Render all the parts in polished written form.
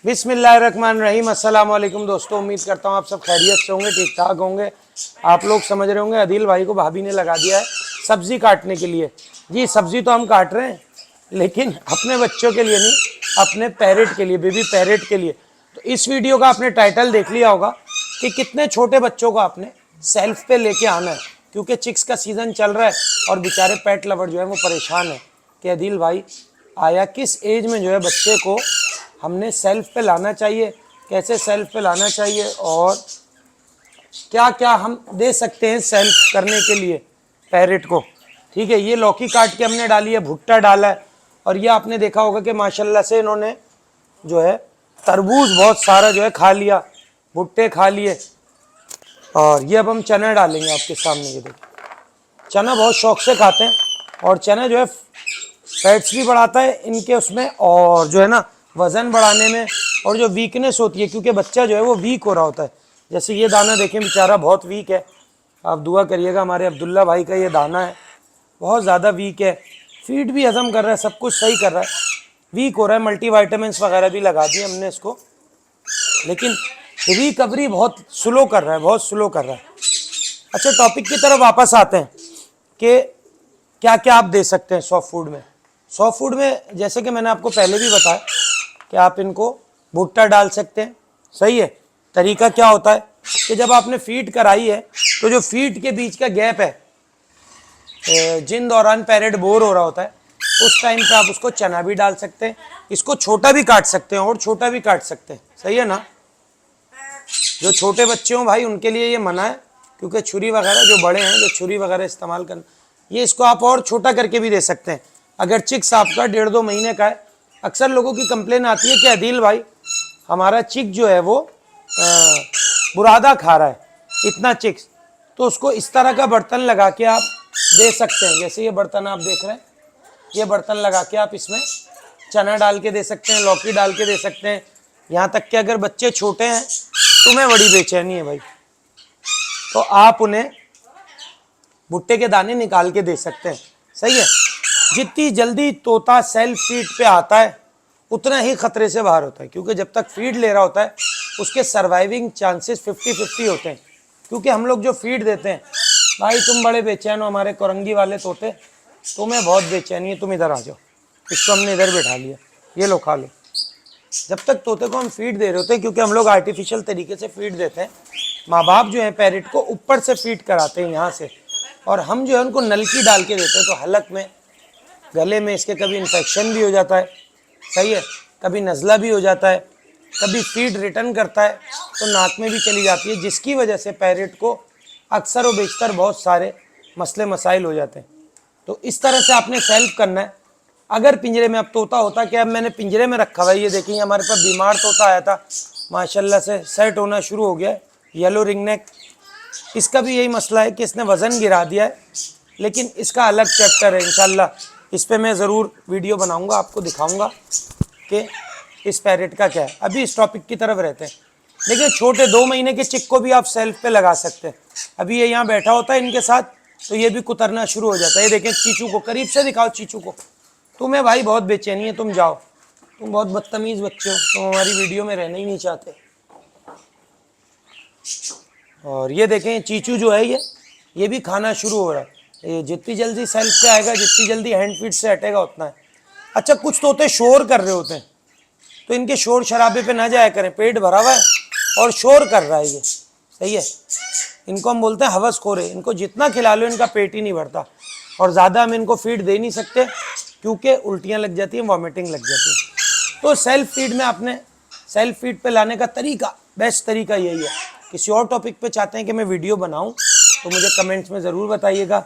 बिस्मिल्लाहिर्रहमानिर्रहीम। अस्सलाम वालेकुम दोस्तों, उम्मीद करता हूँ आप सब खैरियत से होंगे, ठीक ठाक होंगे। आप लोग समझ रहे होंगे अदील भाई को भाभी ने लगा दिया है सब्जी काटने के लिए। जी सब्जी तो हम काट रहे हैं, लेकिन अपने बच्चों के लिए नहीं, अपने पैरेट के लिए, बेबी पैरेट के लिए। तो इस वीडियो का आपने टाइटल देख लिया होगा कि कितने छोटे बच्चों को आपने सेल्फ पे लेके आना है, क्योंकि चिक्स का सीज़न चल रहा है और बेचारे पेट लवर जो है वो परेशान है कि अदील भाई आया किस एज में जो है बच्चे को हमने सेल्फ पे लाना चाहिए, कैसे सेल्फ पे लाना चाहिए और क्या क्या हम दे सकते हैं सेल्फ करने के लिए पैरेट को। ठीक है, ये लौकी काट के हमने डाली है, भुट्टा डाला है, और ये आपने देखा होगा कि माशाल्लाह से इन्होंने जो है तरबूज बहुत सारा जो है खा लिया, भुट्टे खा लिए। और ये अब हम चना डालेंगे आपके सामने। ये देखिए, चना बहुत शौक से खाते हैं और चना जो है फैट्स भी बढ़ाता है इनके उसमें, और जो है ना वज़न बढ़ाने में, और जो वीकनेस होती है, क्योंकि बच्चा जो है वो वीक हो रहा होता है। जैसे ये दाना देखें, बेचारा बहुत वीक है। आप दुआ करिएगा, हमारे अब्दुल्ला भाई का ये दाना है, बहुत ज़्यादा वीक है। फीड भी हज़म कर रहा है, सब कुछ सही कर रहा है, वीक हो रहा है। मल्टीविटामिन्स वगैरह भी लगा दिए हमने इसको, लेकिन रिकवरी बहुत स्लो कर रहा है, बहुत स्लो कर रहा है। अच्छा, टॉपिक की तरफ वापस आते हैं कि क्या क्या आप दे सकते हैं सॉफ्ट फूड में। सॉफ्ट फूड में जैसे कि मैंने आपको पहले भी बताया कि आप इनको भुट्टा डाल सकते हैं। सही है। तरीका क्या होता है कि जब आपने फीड कराई है तो जो फीड के बीच का गैप है, जिन दौरान पैरेट बोर हो रहा होता है, उस टाइम पे आप उसको चना भी डाल सकते हैं, इसको छोटा भी काट सकते हैं और छोटा भी काट सकते हैं। सही है ना। जो छोटे बच्चे हों भाई उनके लिए ये मना है, क्योंकि छुरी वगैरह, जो बड़े हैं जो छुरी वगैरह इस्तेमाल करना, ये इसको आप और छोटा करके भी दे सकते हैं। अगर चिक्स आपका 1.5-2 महीने का है, अक्सर लोगों की कंप्लेन आती है कि अदील भाई हमारा चिक जो है वो बुरादा खा रहा है, इतना चिक्स। तो उसको इस तरह का बर्तन लगा के आप दे सकते हैं। जैसे ये बर्तन आप देख रहे हैं, ये बर्तन लगा के आप इसमें चना डाल के दे सकते हैं, लौकी डाल के दे सकते हैं। यहाँ तक कि अगर बच्चे छोटे हैं, तुम्हें बड़ी बेचैनी है भाई, तो आप उन्हें भुट्टे के दाने निकाल के दे सकते हैं। सही है। जितनी जल्दी तोता सेल्फ फीड पे आता है उतना ही खतरे से बाहर होता है, क्योंकि जब तक फीड ले रहा होता है उसके सर्वाइविंग चांसेस 50-50 होते हैं। क्योंकि हम लोग जो फीड देते हैं, भाई तुम बड़े बेचैन हो हमारे कोरंगी वाले तोते, तुम्हें बहुत बेचैनी है, तुम इधर आ जाओ, इसको हमने इधर बैठा लिया, ये लो खा लो। जब तक तोते को हम फीड दे रहे होते हैं, क्योंकि हम लोग आर्टिफिशियल तरीके से फीड देते हैं, माँ बाप जो है पैरेट को ऊपर से फीड कराते हैं यहाँ से, और हम जो है उनको नलकी डाल के देते हैं, तो हलक में, गले में इसके कभी इन्फेक्शन भी हो जाता है। सही है। कभी नज़ला भी हो जाता है, कभी फीड रिटर्न करता है तो नाक में भी चली जाती है, जिसकी वजह से पैरेट को अक्सर व बेशतर बहुत सारे मसले मसाइल हो जाते हैं। तो इस तरह से आपने सेल्फ करना है। अगर पिंजरे में अब तोता होता, कि अब मैंने पिंजरे में रखा हुआ है, ये देखिए हमारे पास बीमार तोता आया था, माशाल्लाह से सेट होना शुरू हो गया है, येलो रिंगनेक। इसका भी यही मसला है कि इसने वज़न गिरा दिया है, लेकिन इसका अलग चैप्टर है इंशाल्लाह, इस पर मैं ज़रूर वीडियो बनाऊंगा, आपको दिखाऊंगा कि इस पैरेट का क्या है। अभी इस टॉपिक की तरफ रहते हैं। देखिए, छोटे 2 महीने के चिक को भी आप सेल्फ पे लगा सकते हैं। अभी ये यहाँ बैठा होता है इनके साथ, तो ये भी कुतरना शुरू हो जाता है। ये देखें चीचू को, करीब से दिखाओ चीचू को। तुम्हें भाई बहुत बेचैनी है, तुम जाओ, तुम बहुत बदतमीज़ बच्चे हो, तुम हमारी वीडियो में रहना ही नहीं चाहते। और ये देखें चीचू जो है ये भी खाना शुरू हो रहा है। ये जितनी जल्दी सेल्फ पे आएगा, जितनी जल्दी हैंड फीड से हटेगा उतना है। अच्छा, कुछ तोते शोर कर रहे होते हैं, तो इनके शोर शराबे पे ना जाया करें। पेट भरा हुआ है और शोर कर रहा है ये। सही है। इनको हम बोलते हैं हवसखोर है, इनको जितना खिला लो इनका पेट ही नहीं भरता, और ज़्यादा हम इनको फीड दे नहीं सकते क्योंकि उल्टियाँ लग जाती हैं, वॉमिटिंग लग जाती है। तो सेल्फ फीड में आपने सेल्फ फीड पे लाने का तरीका, बेस्ट तरीका यही है। किसी और टॉपिक पे चाहते हैं कि मैं वीडियो बनाऊं तो मुझे कमेंट्स में ज़रूर बताइएगा।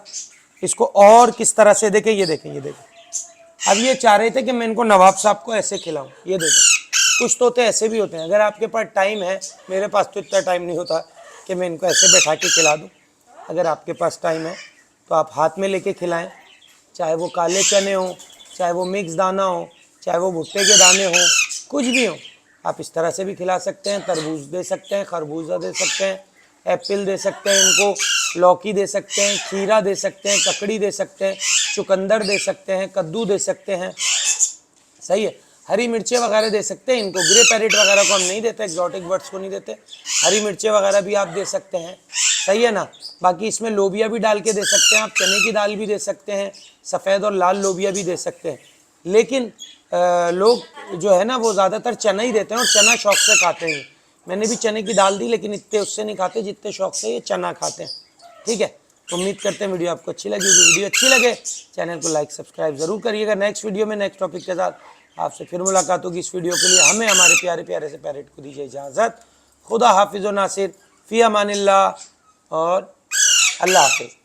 इसको और किस तरह से देखें, ये देखें, ये देखें। अब ये चाह रहे थे कि मैं इनको नवाब साहब को ऐसे खिलाऊं, ये देखें। कुछ तोते ऐसे भी होते हैं। अगर आपके पास टाइम है, मेरे पास तो इतना टाइम नहीं होता कि मैं इनको ऐसे बैठा के खिला दूँ। अगर आपके पास टाइम है तो आप हाथ में लेके खिलाएँ, चाहे वो काले चने हों, चाहे वो मिक्स दाना हो, चाहे वो भुट्टे के दाने हों, कुछ भी हो, आप इस तरह से भी खिला सकते हैं। तरबूज दे सकते हैं, खरबूजा दे सकते हैं, एप्पल दे सकते हैं इनको, लौकी दे सकते हैं, खीरा दे सकते हैं, ककड़ी दे सकते हैं, चुकंदर दे सकते हैं, कद्दू दे सकते हैं। सही है। हरी मिर्चें वगैरह दे सकते हैं इनको, ग्रे पैरेट वगैरह को हम नहीं देते, एक्जॉटिक बर्ड्स को नहीं देते, हरी मिर्चें वगैरह भी आप दे सकते हैं, सही है ना। बाकी इसमें लोबिया भी डाल के दे सकते हैं आप, चने की दाल भी दे सकते हैं, सफ़ेद और लाल लोबिया भी दे सकते हैं। लेकिन लोग जो है ना वो ज़्यादातर चना ही देते हैं और चना शौक से खाते हैं। मैंने भी चने की दाल दी लेकिन इतने उससे नहीं खाते जितने शौक से ये चना खाते हैं, ठीक है। उम्मीद करते हैं वीडियो आपको अच्छी लगी होगी। वीडियो अच्छी लगे चैनल को लाइक सब्सक्राइब जरूर करिएगा। नेक्स्ट वीडियो में नेक्स्ट टॉपिक के साथ आपसे फिर मुलाकात होगी। इस वीडियो के लिए हमें हमारे प्यारे प्यारे से पैरेट को दीजिए इजाज़त। खुदा हाफिज़ व नासिर, फ़ी अमानिल्लाह और अल्लाह हाफिज़।